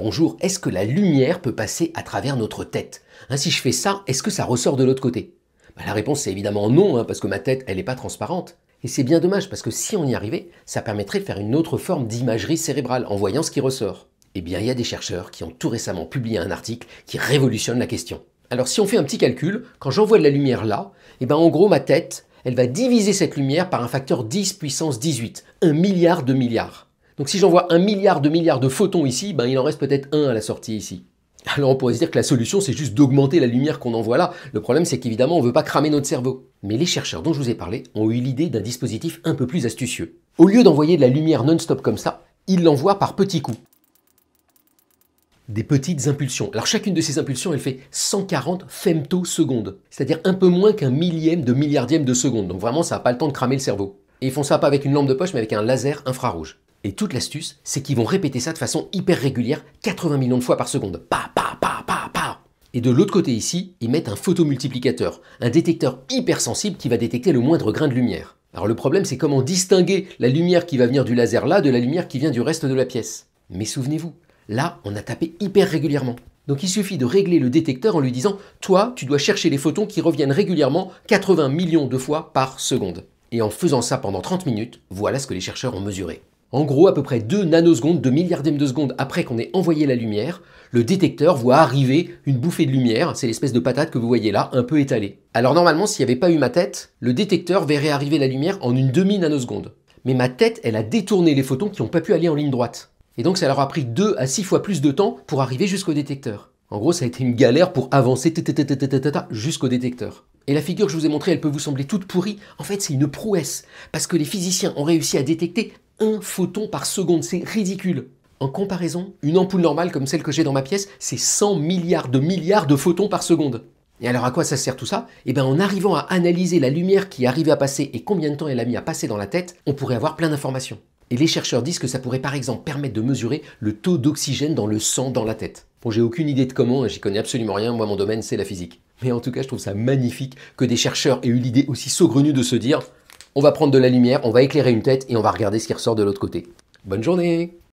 Bonjour, est-ce que la lumière peut passer à travers notre tête? Si je fais ça, est-ce que ça ressort de l'autre côté? La réponse c'est évidemment non, parce que ma tête, elle n'est pas transparente. Et c'est bien dommage, parce que si on y arrivait, ça permettrait de faire une autre forme d'imagerie cérébrale en voyant ce qui ressort. Eh bien, il y a des chercheurs qui ont tout récemment publié un article qui révolutionne la question. Alors si on fait un petit calcul, quand j'envoie de la lumière là, en gros ma tête, elle va diviser cette lumière par un facteur 10 puissance 18, 1 milliard de milliards. Donc si j'envoie 1 milliard de photons ici, il en reste peut-être un à la sortie ici. Alors on pourrait se dire que la solution c'est juste d'augmenter la lumière qu'on envoie là. Le problème c'est qu'évidemment on ne veut pas cramer notre cerveau. Mais les chercheurs dont je vous ai parlé ont eu l'idée d'un dispositif un peu plus astucieux. Au lieu d'envoyer de la lumière non-stop comme ça, ils l'envoient par petits coups. Des petites impulsions. Alors chacune de ces impulsions elle fait 140 femtosecondes, c'est-à-dire un peu moins qu'un millième de milliardième de seconde. Donc vraiment ça n'a pas le temps de cramer le cerveau. Et ils font ça pas avec une lampe de poche mais avec un laser infrarouge. Et toute l'astuce, c'est qu'ils vont répéter ça de façon hyper régulière, 80 millions de fois par seconde. Pa, pa, pa, pa, pa. Et de l'autre côté ici, ils mettent un photomultiplicateur, un détecteur hyper sensible qui va détecter le moindre grain de lumière. Alors le problème, c'est comment distinguer la lumière qui va venir du laser là de la lumière qui vient du reste de la pièce. Mais souvenez-vous, là, on a tapé hyper régulièrement. Donc il suffit de régler le détecteur en lui disant « Toi, tu dois chercher les photons qui reviennent régulièrement 80 millions de fois par seconde. » Et en faisant ça pendant 30 minutes, voilà ce que les chercheurs ont mesuré. En gros, à peu près 2 nanosecondes, 2 milliardièmes de seconde après qu'on ait envoyé la lumière, le détecteur voit arriver une bouffée de lumière, c'est l'espèce de patate que vous voyez là, un peu étalée. Alors normalement, s'il n'y avait pas eu ma tête, le détecteur verrait arriver la lumière en une demi-nanoseconde. Mais ma tête, elle a détourné les photons qui n'ont pas pu aller en ligne droite. Et donc ça leur a pris 2 à 6 fois plus de temps pour arriver jusqu'au détecteur. En gros, ça a été une galère pour avancer jusqu'au détecteur. Et la figure que je vous ai montrée, elle peut vous sembler toute pourrie. En fait, c'est une prouesse, parce que les physiciens ont réussi à détecter 1 photon par seconde, c'est ridicule. En comparaison, une ampoule normale comme celle que j'ai dans ma pièce, c'est 100 milliards de photons par seconde. Et alors à quoi ça sert tout ça? En arrivant à analyser la lumière qui arrivait à passer et combien de temps elle a mis à passer dans la tête, on pourrait avoir plein d'informations. Et les chercheurs disent que ça pourrait par exemple permettre de mesurer le taux d'oxygène dans le sang dans la tête. Bon, j'ai aucune idée de comment, j'y connais absolument rien, moi mon domaine c'est la physique. Mais en tout cas, je trouve ça magnifique que des chercheurs aient eu l'idée aussi saugrenue de se dire on va prendre de la lumière, on va éclairer une tête et on va regarder ce qui ressort de l'autre côté. Bonne journée!